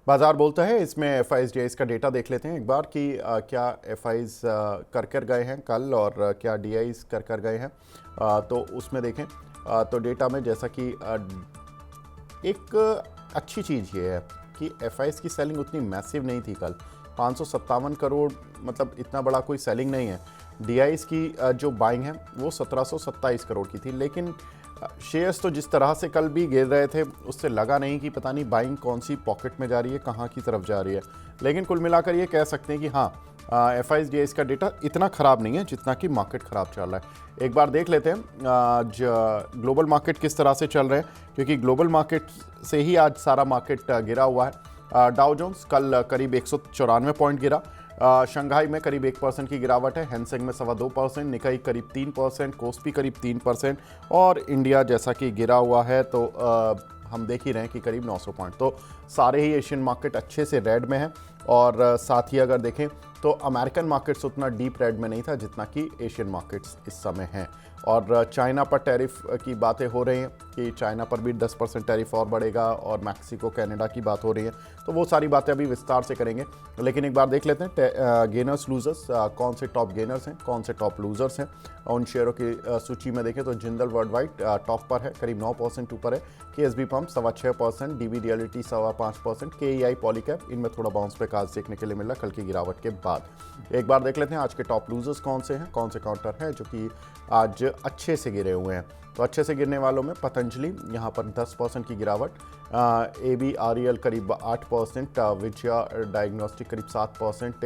बाजार बोलता है। इसमें एफआईज डीआईज का डेटा देख लेते हैं एक बार कि क्या एफआईज कर गए हैं कल और क्या डीआईज कर गए हैं। तो उसमें देखें तो डेटा में जैसा कि एक अच्छी चीज़ ये है कि एफआईज की सेलिंग उतनी मैसिव नहीं थी कल। 557 करोड़ मतलब इतना बड़ा कोई सेलिंग नहीं है। डीआईज की जो बाइंग है वो 1727 करोड़ की थी, लेकिन शेयर्स तो जिस तरह से कल भी गिर रहे थे उससे लगा नहीं कि पता नहीं बाइंग कौन सी पॉकेट में जा रही है, कहाँ की तरफ जा रही है। लेकिन कुल मिलाकर ये कह सकते हैं कि हाँ, एफआईज डीआईज का डेटा इतना ख़राब नहीं है जितना कि मार्केट ख़राब चल रहा है। एक बार देख लेते हैं आज ग्लोबल मार्केट किस तरह से चल रहे हैं, क्योंकि ग्लोबल मार्केट से ही आज सारा मार्केट गिरा हुआ है। डाउ जोन्स कल करीब 194 पॉइंट गिरा। शंघाई में करीब 1% की गिरावट है। हैंसेंग में 2.25%, निकाई करीब 3%, कोस्पी करीब 3% और इंडिया जैसा कि गिरा हुआ है तो हम देख ही रहे हैं कि करीब 900 पॉइंट। तो सारे ही एशियन मार्केट अच्छे से रेड में हैं और साथ ही अगर देखें तो अमेरिकन मार्केट्स उतना डीप रेड में नहीं था जितना कि एशियन मार्केट्स इस समय हैं। और चाइना पर टैरिफ की बातें हो रही हैं कि चाइना पर भी 10% टैरिफ और बढ़ेगा और मैक्सिको कनाडा की बात हो रही है। तो वो सारी बातें अभी विस्तार से करेंगे, लेकिन एक बार देख लेते हैं गेनर्स लूजर्स, कौन से टॉप गेनर्स हैं, कौन से टॉप लूजर्स हैं। उन शेयरों की सूची में देखें तो जिंदल वर्ल्ड वाइड टॉप पर है, करीब 9% ऊपर है। KSB pump 6.25%, dB reality 5.25%, KEI Polycab इनमें थोड़ा बाउंस बैक आज देखने के लिए मिला कल की गिरावट के बाद। एक बार देख लेते हैं आज के टॉप लूजर्स कौन से हैं, कौन से काउंटर हैं जो कि आज अच्छे से गिरे हुए हैं। तो अच्छे से गिरने वालों में पतंजलि यहाँ पर 10% की गिरावट, ABREL करीब 8%, विजया डायग्नोस्टिक करीब 7%,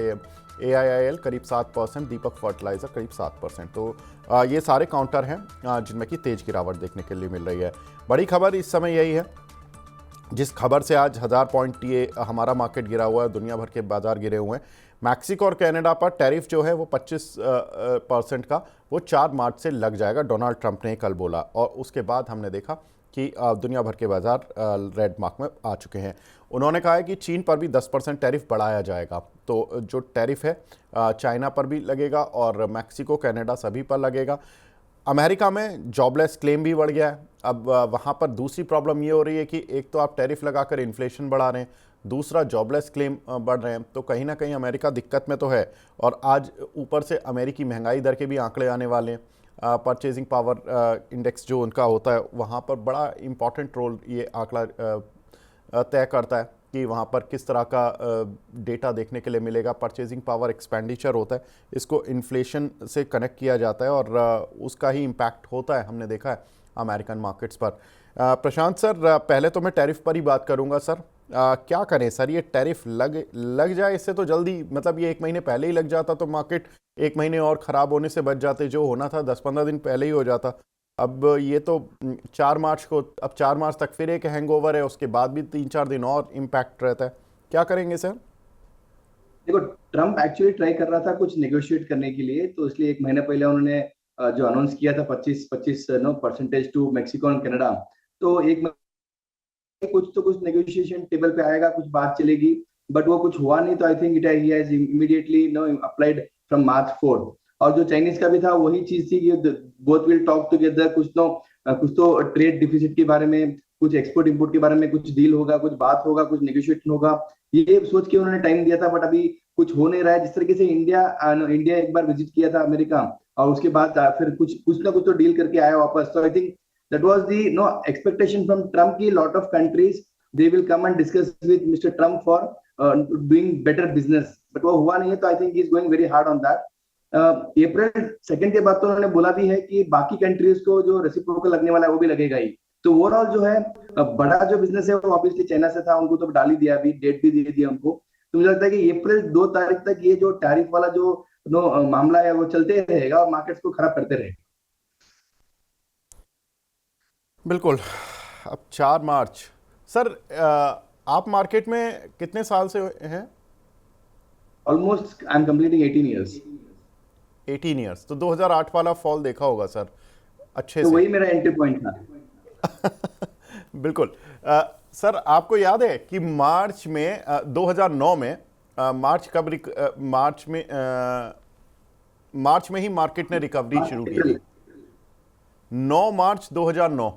AIIL करीब 7%, दीपक फर्टिलाइजर करीब 7%। तो ये सारे काउंटर हैं जिनमें कि तेज गिरावट देखने के लिए मिल रही है। बड़ी खबर इस समय यही है, जिस खबर से आज 1000 पॉइंट ये हमारा मार्केट गिरा हुआ है, दुनिया भर के बाजार गिरे हुए हैं। मैक्सिको और कनाडा पर टैरिफ जो है वो 25% का वो 4 मार्च से लग जाएगा, डोनाल्ड ट्रंप ने कल बोला। और उसके बाद हमने देखा कि दुनिया भर के बाजार रेड मार्क में आ चुके हैं। उन्होंने कहा है कि चीन पर भी 10% टैरिफ बढ़ाया जाएगा। तो जो टैरिफ है चाइना पर भी लगेगा और मैक्सिको कनाडा सभी पर लगेगा। अमेरिका में जॉबलेस क्लेम भी बढ़ गया है। अब वहाँ पर दूसरी प्रॉब्लम ये हो रही है कि एक तो आप टैरिफ लगाकर इन्फ्लेशन बढ़ा रहे हैं, दूसरा जॉबलेस क्लेम बढ़ रहे हैं। तो कहीं ना कहीं अमेरिका दिक्कत में तो है। और आज ऊपर से अमेरिकी महंगाई दर के भी आंकड़े आने वाले हैं। परचेजिंग पावर इंडेक्स जो उनका होता है वहाँ पर बड़ा इंपॉर्टेंट रोल ये आंकड़ा तय करता है कि वहाँ पर किस तरह का डेटा देखने के लिए मिलेगा। परचेजिंग पावर एक्सपेंडिचर होता है, इसको इन्फ्लेशन से कनेक्ट किया जाता है और उसका ही इम्पैक्ट होता है, हमने देखा है अमेरिकन मार्केट्स पर। प्रशांत सर, पहले तो मैं टैरिफ पर ही बात करूंगा सर। क्या करें सर, ये टैरिफ लग जाए इससे तो जल्दी, मतलब ये 1 महीने पहले ही लग जाता तो मार्केट 1 महीने और ख़राब होने से बच जाते। जो होना था 10-15 दिन पहले ही हो जाता। अब ये तो 4 मार्च को, अब 4 मार्च तक फिर एक हैंगओवर है, उसके बाद भी 3-4 दिन और इम्पैक्ट रहता है। क्या करेंगे सर? देखो, ट्रम्प एक्चुअली ट्राई कर रहा था कुछ नेगोशिएट करने के लिए, तो इसलिए 1 महीने पहले उन्होंने जो अनाउंस किया था 25 no percentage to Mexico and Canada. तो एक कुछ तो कुछ नेगोशिएशन टेबल पे आएगा, कुछ बात चलेगी, बट वो कुछ हुआ नहीं। तो I think it he has immediately no applied from March 4। और जो चाइनीज का भी था वही चीज थी कि बोथ विल टॉक टुगेदर, कुछ तो ट्रेड डिफिसिट के बारे में, कुछ एक्सपोर्ट इंपोर्ट के बारे में कुछ डील होगा, कुछ बात होगा, कुछ नेगोशिएशन होगा, ये सोच के उन्होंने टाइम दिया था। बट अभी कुछ हो नहीं रहा है। जिस तरीके से इंडिया एक बार विजिट किया था अमेरिका, और उसके बाद फिर कुछ ना कुछ तो डील करके आया वापस। तो I think that was the expectation from Trump ki lot of countries they will come and discuss with Mr. Trump for doing better business, but वो हुआ नहीं है। तो I think he is going very hard on that. अप्रैल 2 के बाद तो उन्होंने बोला भी है कि बाकी कंट्रीज को जो रेसिप्रोकल लगने वाला है वो भी लगेगा ही। तो ओवरऑल जो है बड़ा जो बिजनेस है वो ऑब्वियसली चाइना से था, उनको तो डाल ही दिया, अभी डेट भी दे दिया उनको। तो मुझे लगता है कि अप्रैल 2 तारीख तक ये जो टैरिफ वाला जो मामला है वो चलते रहेगा और मार्केट्स को खराब करते रहेगा। बिल्कुल। अब 4 मार्च सर, आप मार्केट में कितने साल से हैं? Almost I am completing 18 years. 18 years, तो 2008 वाला फॉल देखा होगा सर अच्छे तो से। वही मेरा एंट्री पॉइंट था। बिल्कुल। सर आपको याद है कि मार्च में 2009 में मार्च कब मार्च में ही मार्केट ने रिकवरी शुरू की थी। 9 मार्च 2009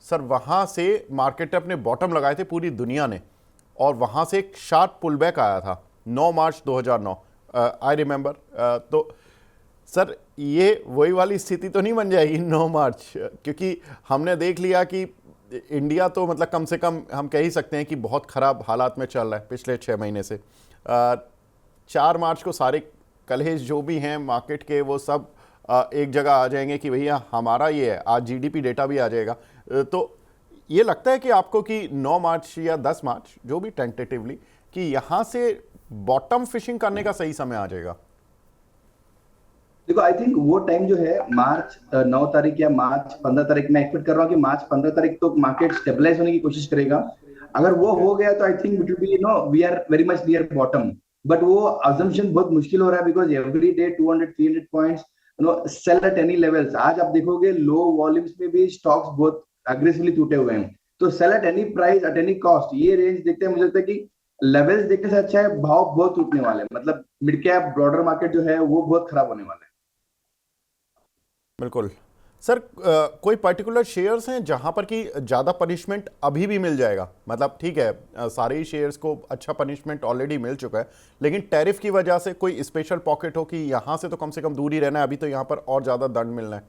सर, वहां से मार्केट ने अपने बॉटम लगाए थे पूरी दुनिया ने। और वहाँ से एक शार्प पुलबैक आया था 9 मार्च 2009, आई रिमेंबर। तो सर ये वही वाली स्थिति तो नहीं बन जाएगी 9 मार्च, क्योंकि हमने देख लिया कि इंडिया तो मतलब कम से कम हम कह ही सकते हैं कि बहुत ख़राब हालात में चल रहा है पिछले 6 महीने से। 4 मार्च को सारे कलेश जो भी हैं मार्केट के वो सब एक जगह आ जाएंगे कि भैया हमारा ये है, आज जीडीपी डेटा भी आ जाएगा। तो ये लगता है कि आपको कि 9 मार्च या 10 मार्च जो भी टेंटेटिवली कि यहाँ से बॉटम फिशिंग करने का सही समय आ जाएगा? देखो आई थिंक वो टाइम जो है मार्च 9 तारीख या मार्च 15 तारीख में एक्सपेक्ट कर रहा हूँ कि मार्च 15 तारीख तो मार्केट स्टेबलाइज होने की कोशिश करेगा। अगर वो हो गया तो I think it will be we are very much near bottom. But वो अजम्पशन बहुत मुश्किल हो रहा है because every day 200-300 points sell at any levels. आज आप देखोगे लो वॉल्यूम्स में भी स्टॉक्स बहुत अग्रेसिवली टूटे हुए हैं। तो sell at any price at any cost, ये रेंज देखते हैं मुझे लगता है कि लेवल्स देखने से अच्छा है भाव बहुत टूटने वाले हैं। मतलब मिड कैप ब्रॉडर मार्केट जो है वो बहुत खराब होने वाला है। बिल्कुल सर। कोई पर्टिकुलर शेयर्स हैं जहां पर कि ज़्यादा पनिशमेंट अभी भी मिल जाएगा? मतलब ठीक है, सारे ही शेयर्स को अच्छा पनिशमेंट ऑलरेडी मिल चुका है, लेकिन टैरिफ की वजह से कोई स्पेशल पॉकेट हो कि यहाँ से तो कम से कम दूर ही रहना है, अभी तो यहाँ पर और ज़्यादा दंड मिलना है?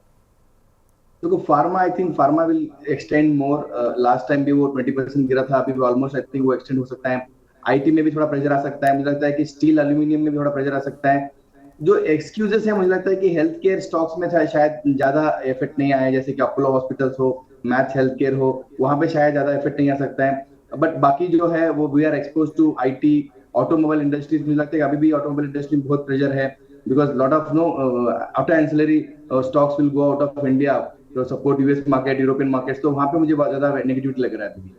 देखो pharma, I think pharma will extend more. Last time भी वो 20% गिरा था, अभी भी ऑलमोस्ट आई थिंक वो एक्सटेंड हो सकता है। आईटी में भी थोड़ा प्रेशर आ सकता है, मुझे लगता है कि स्टील एल्यूमिनियम में भी थोड़ा प्रेशर आ सकता है। जो एक्सक्यूजेस है मुझे लगता है कि हेल्थ केयर स्टॉक्स में शायद ज्यादा इफेक्ट नहीं आए, जैसे कि अपोलो हॉस्पिटल्स हो, मैथ हेल्थ केयर हो, वहां पे शायद ज्यादा इफेक्ट नहीं आ सकता है। बट बाकी जो है वो we are expose to IT, automobile industries. मुझे लगता है कि अभी भी ऑटोमोबाइल इंडस्ट्री में बहुत प्रेशर है because lot of after ancillary stocks will go out of India तो support US market, European market. तो वहां पे मुझे बहुत ज्यादा नेगेटिविटी लग रहा है अभी।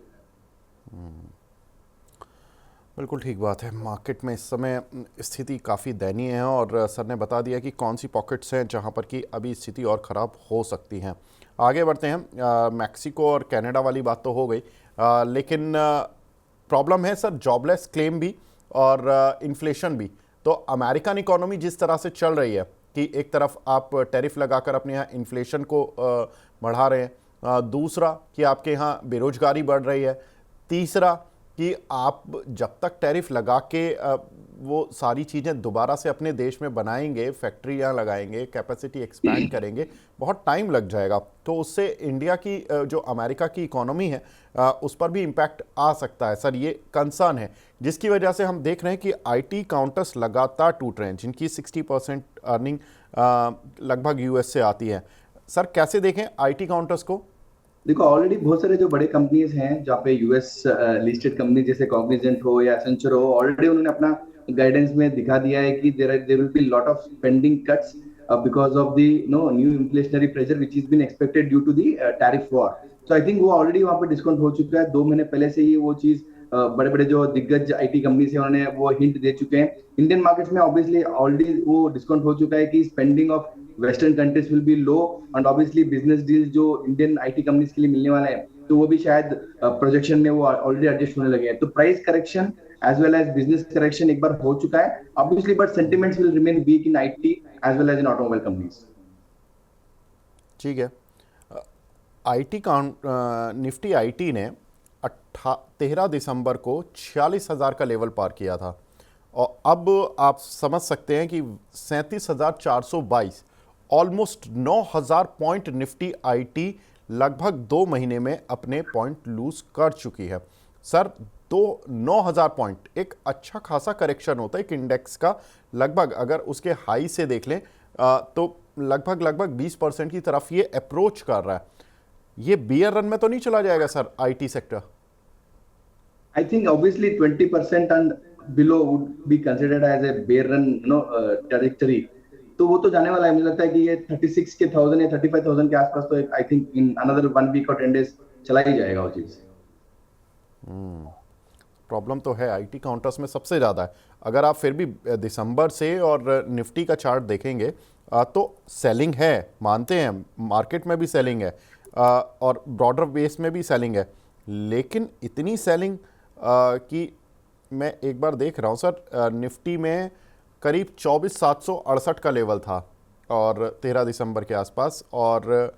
बिल्कुल ठीक बात है। मार्केट में इस समय स्थिति काफ़ी दयनीय है और सर ने बता दिया कि कौन सी पॉकेट्स हैं जहां पर कि अभी स्थिति और ख़राब हो सकती हैं। आगे बढ़ते हैं। मैक्सिको और कनाडा वाली बात तो हो गई, लेकिन प्रॉब्लम है सर जॉबलेस क्लेम भी और इन्फ्लेशन भी। तो अमेरिकन इकोनॉमी जिस तरह से चल रही है कि एक तरफ आप टैरिफ लगाकर अपने यहाँ इन्फ्लेशन को बढ़ा रहे हैं, दूसरा कि आपके यहाँ बेरोजगारी बढ़ रही है, तीसरा कि आप जब तक टैरिफ लगा के वो सारी चीज़ें दोबारा से अपने देश में बनाएंगे, फैक्ट्रियाँ लगाएंगे, कैपेसिटी एक्सपैंड करेंगे, बहुत टाइम लग जाएगा। तो उससे इंडिया की जो अमेरिका की इकोनॉमी है उस पर भी इम्पैक्ट आ सकता है। सर ये कंसर्न है जिसकी वजह से हम देख रहे हैं कि आईटी काउंटर्स लगातार टूट रहे हैं, जिनकी 60% अर्निंग लगभग यूएस से आती है। सर कैसे देखें आईटी काउंटर्स को? देखो ऑलरेडी बहुत सारे जो बड़े कंपनीज हैं जहाँ पे यूएस लिस्टेड कंपनी जैसे कॉग्निजेंट हो या एसेंचर हो, ऑलरेडी उन्होंने अपना गाइडेंस में दिखा दिया है कि there will be lot of spending cuts because of the new inflationary pressure which is been expected due to the tariff war. So I think वो ऑलरेडी वहाँ पे डिस्काउंट हो चुका है। 2 महीने पहले से ही वो चीज बड़े बड़े जो दिग्गज आईटी कंपनीज है उन्होंने वो हिंट दे चुके हैं। इंडियन मार्केट्स में ऑब्वियसली ऑलरेडी वो डिस्काउंट हो चुका है कि spending of western countries will be low and obviously business deals जो इंडियन आईटी कंपनीज के लिए मिलने वाले हैं तो वो भी शायद प्रोजेक्शन में वो ऑलरेडी एडजस्ट होने लगे हैं। तो price correction as well as business correction एक बार हो चुका है obviously, but sentiments will remain weak in IT as well as in automobile companies. ठीक है। आईटी निफ्टी आईटी ने 13 दिसंबर को 46,000 का लेवल पार किया था और अब आप समझ सकते हैं कि 37,422 ऑलमोस्ट 9,000 पॉइंट निफ्टी आईटी लगभग 2 महीने में अपने पॉइंट लूज कर चुकी है। सर 9,000 पॉइंट एक अच्छा खासा करेक्शन होता है एक इंडेक्स का। लगभग अगर उसके हाई से देख लें तो लगभग 20% की तरफ ये अप्रोच कर रहा है। ये बियर रन में तो नहीं चला जाएगा sir IT sector? I think obviously 20% and below would be considered as a bear run, trajectory. तो वो तो जाने वाला है। मुझे लगता है कि ये 36,000 या 35,000 के आसपास तो I think in another 1 week और 10 डेज चला ही जाएगा वो चीज। प्रॉब्लम तो है आईटी काउंटर्स में सबसे ज़्यादा है। अगर आप फिर भी दिसंबर से और निफ्टी का चार्ट देखेंगे तो सेलिंग है, मानते हैं मार्केट में भी सेलिंग है और ब्रॉडर बेस में भी सेलिंग है, लेकिन इतनी सेलिंग कि मैं एक बार देख रहा हूँ सर निफ्टी में करीब 24,768 का लेवल था और 13 दिसंबर के आसपास, और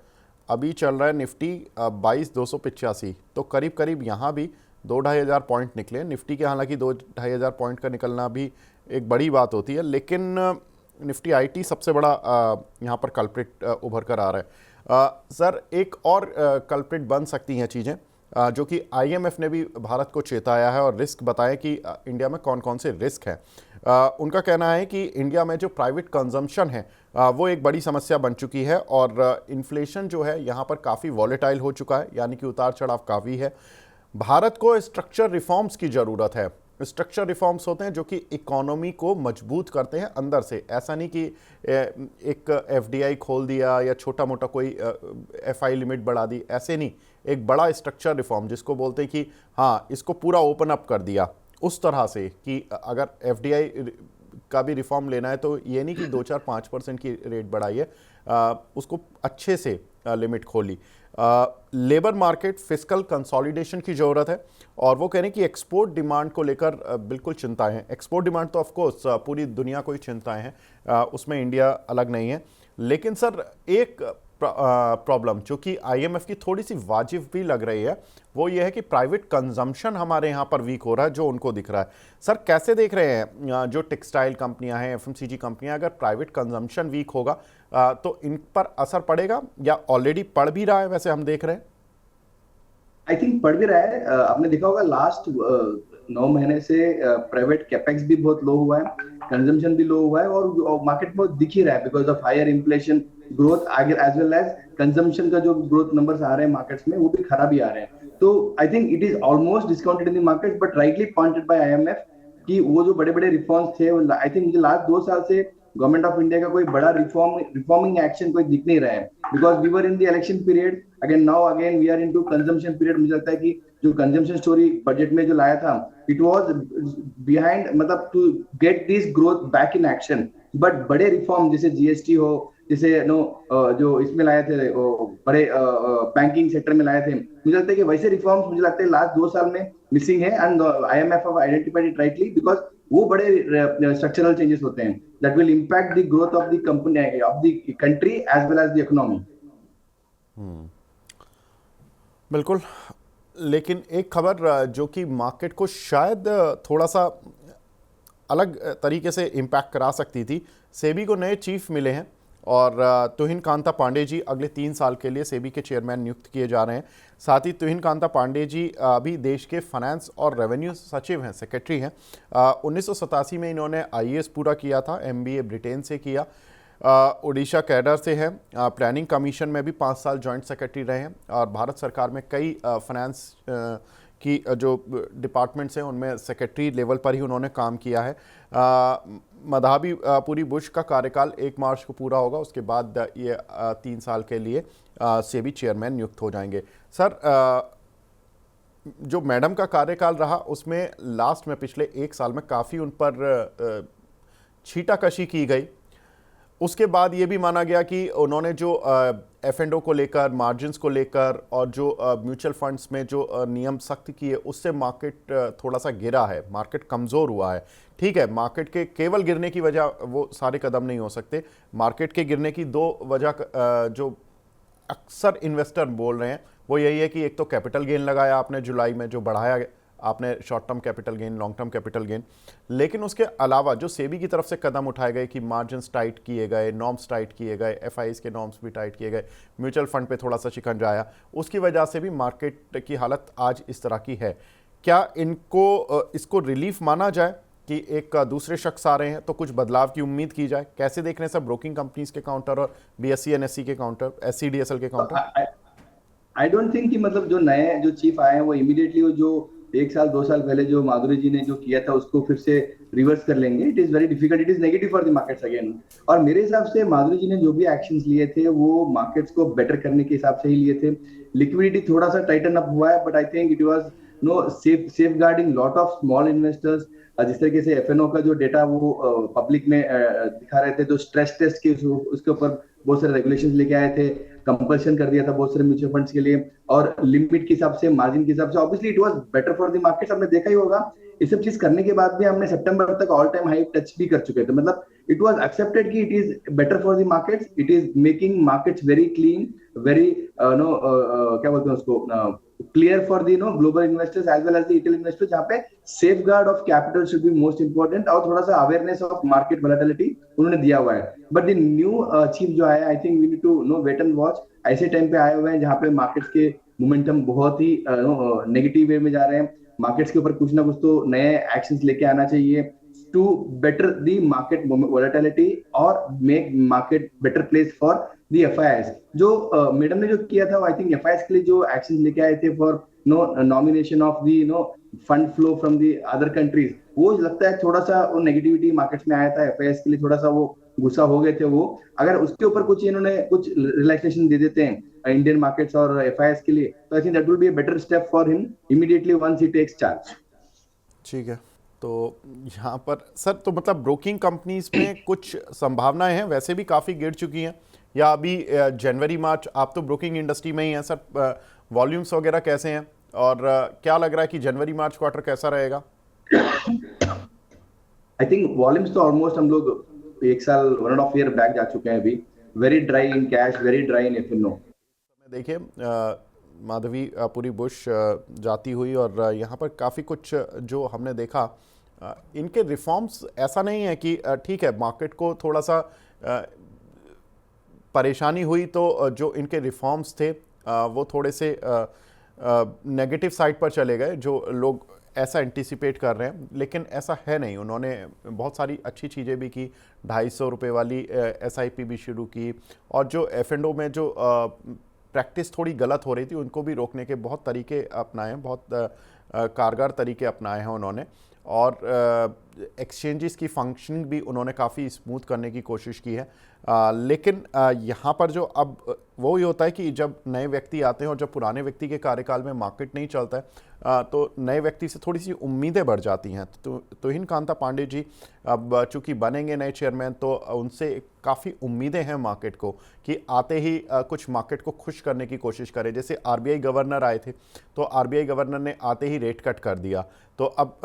अभी चल रहा है निफ्टी 22,285। तो करीब यहाँ भी 2-2.5 हज़ार पॉइंट निकले। निफ्टी के हालांकि 2-2.5 हज़ार पॉइंट का निकलना भी एक बड़ी बात होती है, लेकिन निफ्टी आईटी सबसे बड़ा यहाँ पर कल्प्रिट उभर कर आ रहा है। सर, एक और कल्प्रिट बन सकती हैं चीज़ें, जो कि आईएमएफ ने भी भारत को चेताया है और रिस्क बताया कि इंडिया में कौन कौन से रिस्क हैं। उनका कहना है कि इंडिया में जो प्राइवेट कंजम्पशन है वो एक बड़ी समस्या बन चुकी है और इन्फ्लेशन जो है यहाँ पर काफ़ी वॉलेटाइल हो चुका है, यानी कि उतार चढ़ाव काफ़ी है। भारत को स्ट्रक्चर रिफॉर्म्स की ज़रूरत है। स्ट्रक्चर रिफॉर्म्स होते हैं जो कि इकोनॉमी को मजबूत करते हैं अंदर से। ऐसा नहीं कि एक एफडीआई खोल दिया या छोटा मोटा कोई एफआई लिमिट बढ़ा दी, ऐसे नहीं। एक बड़ा स्ट्रक्चर रिफॉर्म जिसको बोलते हैं कि हाँ, इसको पूरा ओपन अप कर दिया, उस तरह से कि अगर एफडीआई का भी रिफॉर्म लेना है तो ये नहीं कि 2-4-5% की रेट बढ़ाई है, उसको अच्छे से लिमिट खोली। लेबर मार्केट फिस्कल कंसोलिडेशन की ज़रूरत है और वो कह रहे हैं कि एक्सपोर्ट डिमांड को लेकर बिल्कुल चिंताएं हैं। एक्सपोर्ट डिमांड तो ऑफ कोर्स पूरी दुनिया को ही चिंताएं हैं, उसमें इंडिया अलग नहीं है। लेकिन सर, एक प्रॉब्लम जो कि आईएमएफ की थोड़ी सी वाजिब भी लग रही है, वो ये है कि प्राइवेट कंजम्पशन हमारे यहाँ पर वीक हो रहा है, जो उनको दिख रहा है। सर, कैसे देख रहे हैं जो टेक्सटाइल कंपनियां हैं, एफएमसीजी कंपनियां, अगर प्राइवेट कंजम्पशन वीक होगा तो इन पर असर पड़ेगा या ऑलरेडी पड़ भी रहा है, वैसे हम देख रहे हैं? आई थिंक पड़ भी रहा है। आपने देखा होगा लास्ट 9 महीने से प्राइवेट कैपेक्स भी बहुत लो हुआ है, कंजम्पशन भी लो हुआ है और मार्केट में दिख ही रहा है because of higher inflation growth आगे एज वेल एज कंजम्पशन का जो ग्रोथ नंबर्स आ रहे हैं मार्केट्स में वो भी खराब ही आ रहे हैं। तो I think it is almost discounted in the market, but rightly pointed by IMF कि वो जो बड़े बड़े रिफॉर्म्स थे, आई थिंक मुझे लास्ट 2 साल से गवर्नमेंट ऑफ इंडिया का कोई बड़ा रिफॉर्मिंग एक्शन कोई दिख नहीं रहा है because we were in the election period. Again now again we are into consumption period. मुझे लगता है कि जो कंजम्पशन स्टोरी बजट में जो लाया था, इट वाज बिहाइंड, मतलब to get this growth back in action. But बड़े रिफॉर्म जैसे जीएसटी हो, जैसे जो इसमें लाए थे बड़े बैंकिंग सेक्टर में लाए थे, मुझे लगता है कि वैसे रिफॉर्म्स मुझे लगता है लास्ट 2 साल में मिसिंग है and IMF have identified it rightly because वो बड़े स्ट्रक्चरल चेंजेस होते हैं that will impact the growth of the company of the country as well as the economy. बिल्कुल। लेकिन एक खबर जो कि मार्केट को शायद थोड़ा सा अलग तरीके से इम्पैक्ट करा सकती थी, सेबी को नए चीफ मिले हैं और तुहिन कांता पांडे जी अगले 3 साल के लिए सेबी के चेयरमैन नियुक्त किए जा रहे हैं। साथ ही तुहिन कांता पांडे जी अभी देश के फाइनेंस और रेवेन्यू सचिव हैं, सेक्रेटरी हैं। 1987 में इन्होंने आईएएस पूरा किया था, एमबीए ब्रिटेन से किया, उड़ीसा कैडर से हैं, प्लानिंग कमीशन में भी 5 साल जॉइंट सेक्रेटरी रहे हैं और भारत सरकार में कई फाइनेंस की जो डिपार्टमेंट्स हैं उनमें सेक्रेटरी लेवल पर ही उन्होंने काम किया है। मधाबी पूरी बुश का कार्यकाल 1 मार्च को पूरा होगा, उसके बाद ये 3 साल के लिए सेबी चेयरमैन नियुक्त हो जाएंगे। सर, जो मैडम का कार्यकाल रहा उसमें लास्ट में पिछले 1 साल में काफ़ी उन पर छीटाकशी की गई। उसके बाद ये भी माना गया कि उन्होंने जो F&O को लेकर, मार्जिन्स को लेकर और जो म्यूचुअल फंड्स में जो नियम सख्त किए, उससे मार्केट थोड़ा सा गिरा है, मार्केट कमज़ोर हुआ है। ठीक है, मार्केट के केवल गिरने की वजह वो सारे कदम नहीं हो सकते। मार्केट के गिरने की 2 वजह जो अक्सर इन्वेस्टर बोल रहे हैं वो यही है कि एक तो कैपिटल गेन लगाया आपने जुलाई में, जो बढ़ाया आपने short term capital gain, long term capital gain, लेकिन उसके अलावा जो सेबी की तरफ से कदम उठाए गए कि मार्जिन्स टाइट किए गए, नॉर्म्स टाइट किए गए, एफआईज के नॉर्म्स भी टाइट किए गए, म्यूचुअल फंड पे थोड़ा सा शिकंजा आया, उसकी वजह से भी मार्केट की हालत आज इस तरह की है। क्या इसको रिलीफ माना जाए कि एक दूसरे शख्स आ रहे हैं तो कुछ बदलाव की उम्मीद की जाए? कैसे देख रहे हैं सब ब्रोकिंग कंपनीज के काउंटर और बीएससी एनएससी के काउंटर, एससीडीएसएल के काउंटर? आई डोंट थिंक कि मतलब जो नए जो चीफ आए हैं वो इमीडिएटली वो जो 1 साल 2 साल पहले जो माधुरी जी ने जो किया था उसको फिर से रिवर्स कर लेंगे। It is very difficult, it is negative for the markets again. और मेरे हिसाब से माधुरी जी ने जो भी एक्शंस लिए थे वो मार्केट्स को बेटर करने के हिसाब से ही लिए थे। लिक्विडिटी थोड़ा सा टाइटन अप हुआ है, but I think it was no safeguarding lot of small investors. जिस तरीके से एफएनओ का जो डेटा वो पब्लिक में दिखा रहे थे, जो स्ट्रेस टेस्ट के उसके ऊपर बहुत सारे रेगुलेशंस लेके आए थे, कंपल्शन कर दिया था बहुत सारे म्यूचुअल फंड्स के लिए और लिमिट के हिसाब से, मार्जिन के हिसाब से, obviously it was better for the markets. हमने देखा ही होगा ये सब चीज करने के बाद भी हमने सितंबर तक ऑल टाइम हाई टच भी कर चुके थे। मतलब it was accepted कि it is better for the markets, it is making markets very clean, very क्या बोलते हैं उसको, clear for the global investors as well as the retail investors, जहाँ पे safeguard of capital should be most important, और थोड़ा सा awareness of market volatility उन्होंने दिया हुआ है. But the new chief जो आया, I think we need to wait and watch. ऐसे टाइम पे आए हुए हैं जहाँ पे मार्केट्स के मोमेंटम बहुत ही नेगेटिव वे में जा रहे हैं. मार्केट्स के ऊपर कुछ ना कुछ तो नए एक्शंस लेके आना चाहिए to better the market volatility और make market better place for the FIIs. जो मैडम ने जो किया था, आई थिंक एफआईआईस के लिए जो एक्शंस लेके आए थे for nomination of the fund flow from the other countries, वो लगता है थोड़ा सा वो नेगेटिविटी मार्केट्स में आया था. एफआईआईस के लिए थोड़ा सा वो गुस्सा हो गए थे वो. अगर उसके ऊपर कुछ इन्होंने कुछ रिलैक्सेशन दे देते हैं इंडियन मार्केट्स और एफआईआईस के लिए, तो I think that will be a better step for him immediately once he takes charge. ठीक है, तो यहाँ पर सर तो मतलब ब्रोकिंग कंपनीज में कुछ संभावनाएं हैं, वैसे भी काफ़ी गिर चुकी हैं, या अभी जनवरी मार्च, आप तो ब्रोकिंग इंडस्ट्री में ही हैं सर, वॉल्यूम्स वगैरह कैसे हैं और क्या लग रहा है कि जनवरी मार्च क्वार्टर कैसा रहेगा? आई थिंक वॉल्यूम्स तो ऑलमोस्ट हम लोग एक साल 1.5 ईयर बैक जा चुके हैं अभी. Very dry in cash, very dry in FnO. देखिए माधवी पूरी बुश जाती हुई और यहाँ पर काफ़ी कुछ जो हमने देखा, इनके रिफॉर्म्स ऐसा नहीं है कि ठीक है मार्केट को थोड़ा सा परेशानी हुई तो जो इनके रिफॉर्म्स थे वो थोड़े से नेगेटिव साइड पर चले गए, जो लोग ऐसा एंटिसिपेट कर रहे हैं, लेकिन ऐसा है नहीं. उन्होंने बहुत सारी अच्छी चीज़ें भी की, 250 रुपये वाली SIP भी शुरू की, और जो F&O में जो प्रैक्टिस थोड़ी गलत हो रही थी उनको भी रोकने के बहुत तरीके अपनाए हैं, बहुत कारगर तरीके अपनाए हैं उन्होंने, और एक्सचेंजेस की फंक्शनिंग भी उन्होंने काफ़ी स्मूथ करने की कोशिश की है. लेकिन यहाँ पर जो अब वो ही होता है कि जब नए व्यक्ति आते हैं और जब पुराने व्यक्ति के कार्यकाल में मार्केट नहीं चलता है तो नए व्यक्ति से थोड़ी सी उम्मीदें बढ़ जाती हैं. तो तुहिन कांता पांडे जी अब चूँकि बनेंगे नए चेयरमैन, तो उनसे काफ़ी उम्मीदें हैं मार्केट को कि आते ही कुछ मार्केट को खुश करने की कोशिश करें. जैसे RBI गवर्नर आए थे तो RBI गवर्नर ने आते ही रेट कट कर दिया, तो अब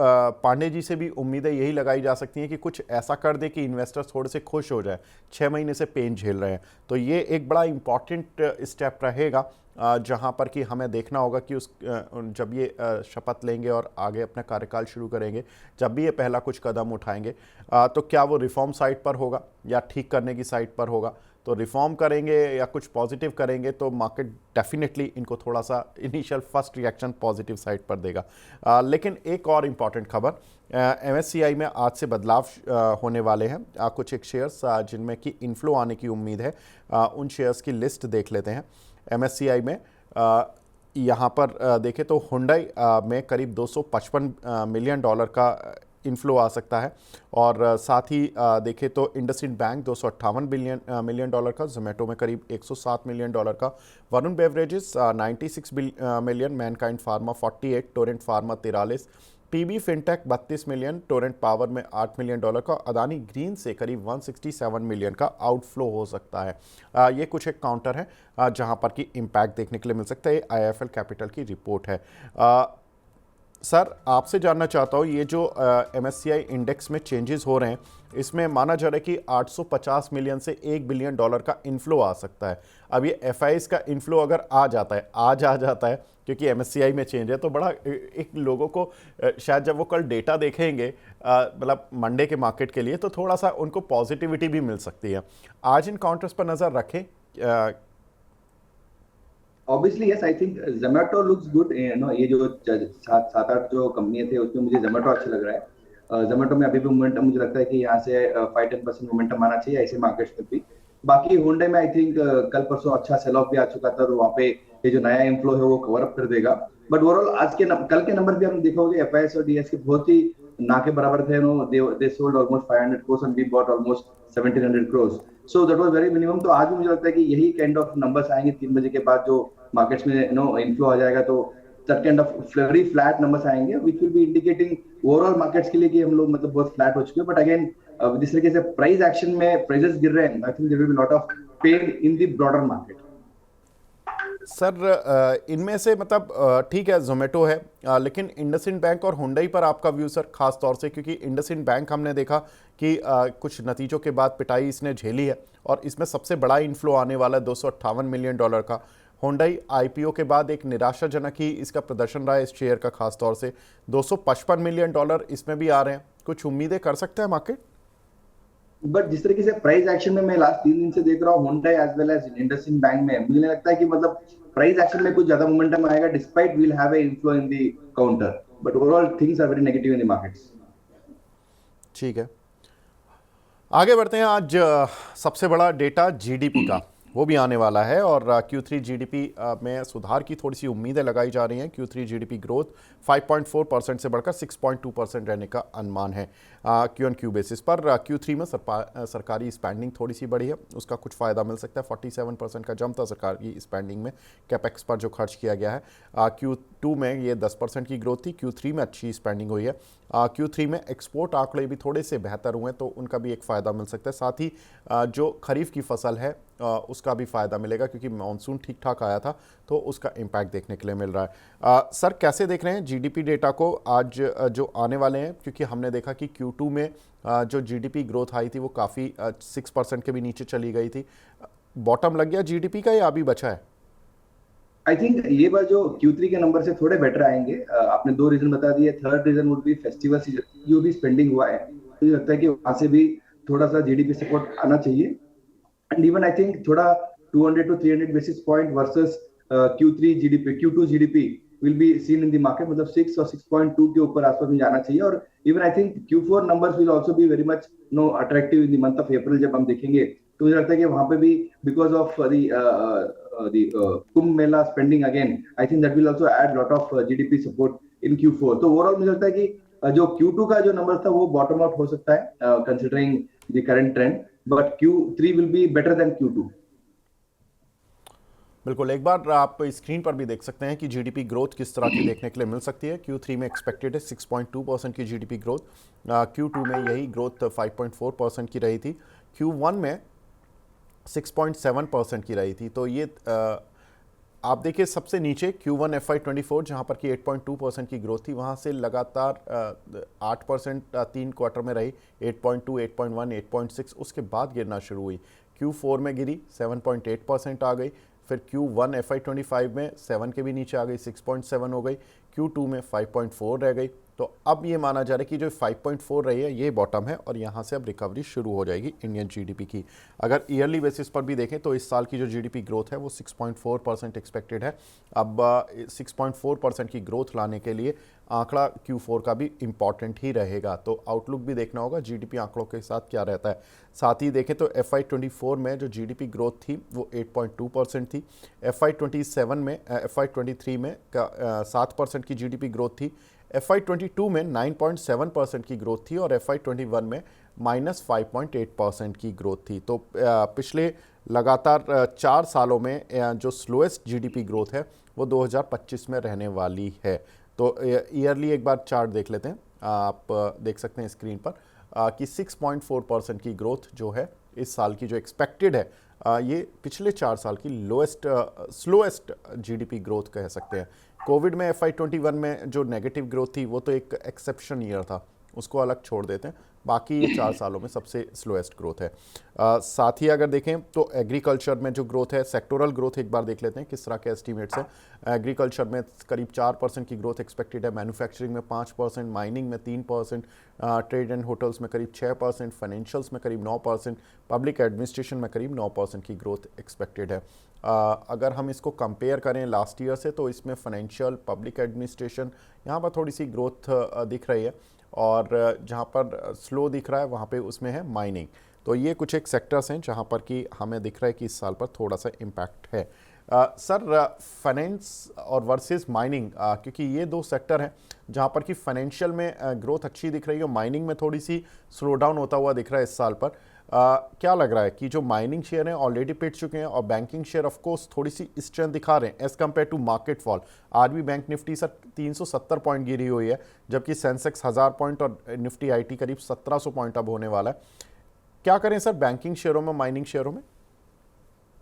पांडे जी से भी उम्मीदें यही लगाई जा सकती हैं कि कुछ ऐसा कर दे कि इन्वेस्टर्स थोड़े से खुश हो जाए. 6 महीने से पेन झेल रहे हैं, तो ये एक बड़ा इम्पॉर्टेंट स्टेप रहेगा जहां पर कि हमें देखना होगा कि जब ये शपथ लेंगे और आगे अपना कार्यकाल शुरू करेंगे, जब भी ये पहला कुछ कदम उठाएंगे तो क्या वो रिफॉर्म साइड पर होगा या ठीक करने की साइड पर होगा. तो रिफॉर्म करेंगे या कुछ पॉजिटिव करेंगे तो मार्केट डेफिनेटली इनको थोड़ा सा initial first reaction positive side पर देगा. लेकिन एक और इम्पॉर्टेंट खबर, MSCI में आज से बदलाव होने वाले हैं. कुछ एक शेयर्स जिनमें कि इन्फ्लो आने की उम्मीद है, उन शेयर्स की लिस्ट देख लेते हैं. MSCI में यहाँ पर देखें तो हुंडई में करीब $255 मिलियन का इन्फ्लो आ सकता है, और साथ ही देखें तो इंडसइंड बैंक $258 मिलियन का, जोमेटो में करीब $107 मिलियन का, Varun beverages 96 million, Mankind pharma 48, Torrent pharma 43, PB fintech 32 million, Torrent power में $8 मिलियन का, अदानी ग्रीन से करीब 167 मिलियन का आउटफ्लो हो सकता है. ये कुछ एक काउंटर है जहां पर कि इम्पैक्ट देखने के लिए मिल सकता है. IIFL कैपिटल की रिपोर्ट है. सर आपसे जानना चाहता हूँ, ये जो MSCI इंडेक्स में चेंजेस हो रहे हैं, इसमें माना जा रहा है कि 850 मिलियन से $1 बिलियन का इन्फ्लो आ सकता है. अब ये FIs का इन्फ्लो अगर आ जाता है, आज आ जाता है क्योंकि MSCI में चेंज है, तो बड़ा एक लोगों को शायद जब वो कल डेटा देखेंगे मतलब मंडे के मार्केट के लिए, तो थोड़ा सा उनको पॉजिटिविटी भी मिल सकती है. आज इन काउंटर्स पर नज़र रखें. Obviously yes, I think Zomato looks good. ये जो 7-8 जो कंपनियां थे उसमें मुझे Zomato अच्छा लग रहा है. Zomato में अभी भी मोमेंटम मुझे लगता है कि यहाँ से 5-10% मोमेंटम आना चाहिए ऐसे मार्केट्स में भी. बाकी Hyundai में आई थिंक कल परसों अच्छा सेल ऑफ भी आ चुका था, तो वहाँ पे ये जो नया इन्फ्लो है वो कवर अप कर देगा. बट ओवरऑल आज के कल के नंबर भी हम देखोगे FIS और DS के बहुत ही ना के बराबर थे. They sold almost 500 crores and we bought almost 1700 crores. So that was very minimum. तो आज भी मुझे लगता है कि यही काइंड ऑफ नंबर्स आएंगे 3 बजे के बाद, जो मार्केट्स में इन्फ्लो आ जाएगा, तो that kind of very flat numbers आएंगे, which will be indicating overall markets के लिए कि हम लोग मतलब बहुत फ्लैट हो चुके हैं. बट अगेन जिस तरीके से प्राइस एक्शन में प्राइसेस गिर रहे हैं, I think there will be lot of pain in the broader market. Sir इनमें से मतलब ठीक है जोमेटो है, लेकिन इंडसइंड बैंक और हुंडई पर आपका व्यू सर, खास तौर से क्योंकि इंडसइंड बैंक हमने देखा कि कुछ नतीजों के बाद पिटाई इसने झेली है और इसमें सबसे बड़ा इनफ्लो आने वाला है $258 मिलियन का। हुंडई आईपीओ के बाद एक निराशाजनक ही इसका प्रदर्शन रहा है इस शेयर का, खास तौर से $255 मिलियन इसमें भी आ रहे हैं। कुछ उम्मीदें कर सकते हैं मार्केट? बट जिस तरीके से प्राइस एक्शन में मैं लास्ट 3 दिन से देख रहा हूँ Hyundai as well as IndusInd bank में, मुझे नहीं लगता है कि मतलब प्राइस एक्शन में कुछ ज्यादा मोमेंटम आएगा, despite we'll have a inflow in the counter, but overall things are very negative in the markets. ठीक है, आगे बढ़ते हैं। आज सबसे बड़ा डेटा जीडीपी का वो भी आने वाला है और Q3 जीडीपी में सुधार की थोड़ी सी उम्मीदें लगाई जा रही हैं। Q3 जीडीपी ग्रोथ 5.4% से बढ़कर 6.2% रहने का अनुमान है Q-on-Q बेसिस पर। Q3 में सरकारी स्पेंडिंग थोड़ी सी बढ़ी है, उसका कुछ फ़ायदा मिल सकता है। 47% का जंप था सरकारी स्पेंडिंग में, कैपेक्स पर जो खर्च किया गया है। Q2 में ये 10% की ग्रोथ थी। Q3 में अच्छी स्पेंडिंग हुई है। Q3 में एक्सपोर्ट आंकड़े भी थोड़े से बेहतर हुए हैं, तो उनका भी एक फ़ायदा मिल सकता है। साथ ही जो खरीफ की फसल है उसका भी फ़ायदा मिलेगा, क्योंकि मानसून ठीक ठाक आया था, तो उसका इम्पैक्ट देखने के लिए मिल रहा है। सर कैसे देख रहे हैं जीडीपी डेटा को आज जो आने वाले हैं? क्योंकि हमने देखा कि Q2 में जो जीडीपी ग्रोथ आई थी वो काफ़ी 6% के भी नीचे चली गई थी। बॉटम लग गया जीडीपी का या अभी बचा है? आई थिंक ये बार जो Q3 के नंबर से थोड़े बेटर आएंगे। आपने 2 रीजन बता दिए, third reason would be festival season, जो भी स्पेंडिंग हुआ है मुझे लगता है कि वहां से भी थोड़ा सा जीडीपी सपोर्ट आना चाहिए। एंड इवन आई थिंक थोड़ा 200 to 300 basis point versus Q3 GDP, Q2 GDP will be seen in the market, मतलब 6 और 6.2 के ऊपर आसपास में जाना चाहिए। और even I think Q4 numbers will also be very much attractive in the month of April जब हम देखेंगे, तो मुझे लगता है कि वहां पे भी because of the Kumbh Mela spending again, I think that will also add lot of GDP support in Q4। तो ओवरऑल मुझे लगता है कि जो Q2 का जो नंबर था वो बॉटम आउट हो सकता है considering the current trend, but Q3 will be better than Q2। बिल्कुल, एक बार आप स्क्रीन पर भी देख सकते हैं कि जीडीपी ग्रोथ किस तरह की देखने के लिए मिल सकती है। Q3 में एक्सपेक्टेड है 6.2% की जीडीपी ग्रोथ। Q2 में यही ग्रोथ 5.4% की रही थी। Q1 में 6.7% की रही थी। तो ये आप देखिए सबसे नीचे Q1 FY24 जहाँ पर कि 8.2% की ग्रोथ थी, वहाँ से लगातार 8% 3 क्वार्टर में रही, 8.2, 8.1, 8.6, उसके बाद गिरना शुरू हुई। Q4 में गिरी, 7.8% आ गई। फिर Q1 FY25 में 7 के भी नीचे आ गई, 6.7 हो गई। Q2 में 5.4 रह गई। तो अब ये माना जा रहा है कि जो 5.4 रही है ये बॉटम है और यहाँ से अब रिकवरी शुरू हो जाएगी इंडियन जीडीपी की। अगर ईयरली बेसिस पर भी देखें तो इस साल की जो जीडीपी ग्रोथ है वो 6.4% एक्सपेक्टेड है। अब 6.4% की ग्रोथ लाने के लिए आंकड़ा Q4 का भी इम्पॉर्टेंट ही रहेगा, तो आउटलुक भी देखना होगा जीडीपी आंकड़ों के साथ क्या रहता है। साथ ही देखें तो FY24 में जो जीडीपी ग्रोथ थी वो 8.2% थी। FY27 में FY23 में 7% की जीडीपी ग्रोथ थी। FY22 में 9.7% की ग्रोथ थी और FY21 में -5.8% की ग्रोथ थी। तो पिछले लगातार 4 सालों में जो स्लोएस्ट जीडीपी ग्रोथ है वो 2025 में रहने वाली है। तो ईयरली एक बार चार्ट देख लेते हैं, आप देख सकते हैं स्क्रीन पर कि 6.4% की ग्रोथ जो है इस साल की जो एक्सपेक्टेड है, ये पिछले 4 साल की स्लोएस्ट जीडीपी ग्रोथ कह सकते हैं। कोविड में FY21 में जो नेगेटिव ग्रोथ थी वो तो एक एक्सेप्शन ईयर था, उसको अलग छोड़ देते हैं, बाकी ये 4 सालों में सबसे स्लोएस्ट ग्रोथ है। साथ ही अगर देखें तो एग्रीकल्चर में जो ग्रोथ है, सेक्टोरल ग्रोथ एक बार देख लेते हैं किस तरह के एस्टीमेट्स हैं। एग्रीकल्चर में करीब 4% की ग्रोथ एक्सपेक्टेड है, मैन्युफैक्चरिंग में 5%, माइनिंग में 3%, ट्रेड एंड होटल्स में करीब 6%, फाइनेंशियल्स में करीब 9%, पब्लिक एडमिनिस्ट्रेशन में करीब 9% की ग्रोथ एक्सपेक्टेड है। अगर हम इसको कंपेयर करें लास्ट ईयर से तो इसमें फाइनेंशियल, पब्लिक एडमिनिस्ट्रेशन यहाँ पर थोड़ी सी ग्रोथ दिख रही है और जहाँ पर स्लो दिख रहा है वहाँ पे उसमें है माइनिंग। तो ये कुछ एक सेक्टर्स हैं जहाँ पर कि हमें दिख रहा है कि इस साल पर थोड़ा सा इम्पैक्ट है। सर फाइनेंस और वर्सेस माइनिंग, क्योंकि ये 2 सेक्टर हैं जहाँ पर कि फाइनेंशियल में ग्रोथ अच्छी दिख रही है, माइनिंग में थोड़ी सी स्लो डाउन होता हुआ दिख रहा है इस साल पर। क्या लग रहा है कि जो माइनिंग शेयर हैं ऑलरेडी पिट चुके हैं और बैंकिंग शेयर ऑफ कोर्स थोड़ी सी स्ट्रेंथ दिखा रहे हैं as compare to market fall. आज भी बैंक निफ्टी सर 370 पॉइंट गिरी हुई है, जबकि सेंसेक्स 1000 पॉइंट और निफ्टी आईटी करीब 1700 पॉइंट अब होने वाला है। क्या करें सर बैंकिंग शेयरों में, माइनिंग शेयरों में?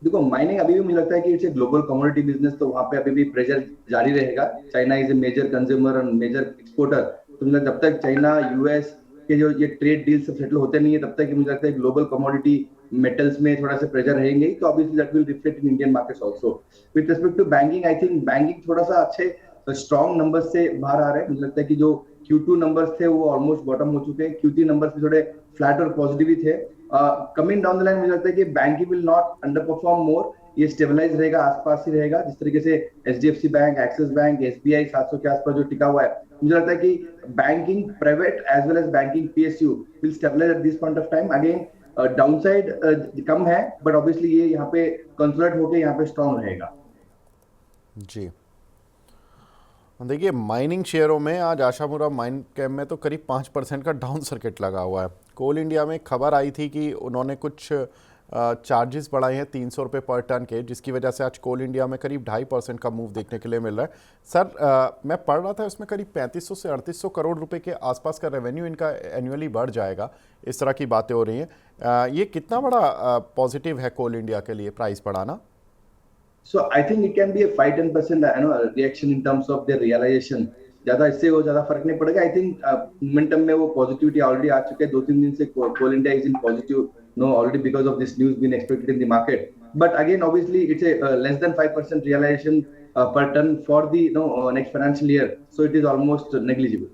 देखो माइनिंग अभी भी मुझे लगता है कि it's a global commodity business, तो वहां पे अभी भी प्रेशर जारी रहेगा। China is a major consumer और मेजर एक्सपोर्टर, तो मुझे जब तक चाइना यूएस के जो ये ट्रेड डील सब सेटल होते नहीं है तब तक मुझे लगता है ग्लोबल कमोडिटी मेटल्स में थोड़ा सा प्रेशर रहेंगे, तो obviously that will reflect in Indian markets also. With respect to banking, I think banking थोड़ा सा अच्छे स्ट्रॉन्ग नंबर्स से बाहर आ रहे हैं। मुझे लगता है कि जो Q2 नंबर्स थे वो ऑलमोस्ट बॉटम हो चुके हैं, Q3 नंबर्स भी थोड़े फ्लैट और पॉजिटिव ही थे। कमिंग डाउन द लाइन मुझे लगता है कि banking will not underperform more, ये स्टेबलाइज रहेगा, आसपास ही रहेगा, जिस तरीके से HDFC bank, Axis bank, SBI 700 के आसपास जो टिका हुआ है। मुझे लगता है कि banking private as well as banking PSU will stabilise at this point of time. Again downside कम है, बट ऑब्वियसली ये यहाँ पे कंसोलिडेट होकर यहाँ पे स्ट्रांग रहेगा। जी देखिए, माइनिंग शेयरों में आज आशापुरा माइन कैम्प में तो करीब 5% का डाउन सर्किट लगा हुआ है। कोल इंडिया में खबर आई थी कि उन्होंने कुछ चार्जेस बढ़ाए हैं 300 रुपये पर टन के, जिसकी वजह से आज कोल इंडिया में करीब 2.5% का मूव देखने के लिए मिल रहा है। सर मैं पढ़ रहा था इसमें करीब 3500 से 3800 करोड़ रुपए के आसपास का रेवेन्यू इनका एनुअली बढ़ जाएगा, इस तरह की बातें हो रही हैं। ये कितना बड़ा पॉजिटिव है कोल इंडिया के लिए प्राइस बढ़ाना? So I think it can be a 5-10% reaction in terms of their realization। ज्यादा इससे वो ज्यादा फर्क नहीं पड़ेगा। आई थिंक मोमेंटम में वो पॉजिटिविटी ऑलरेडी आ चुके हैं, 2-3 दिन से coal India is in positive no already because of this news been expected in the market. But again obviously it's a less than 5% realization per ton for the next financial year, so it is almost negligible।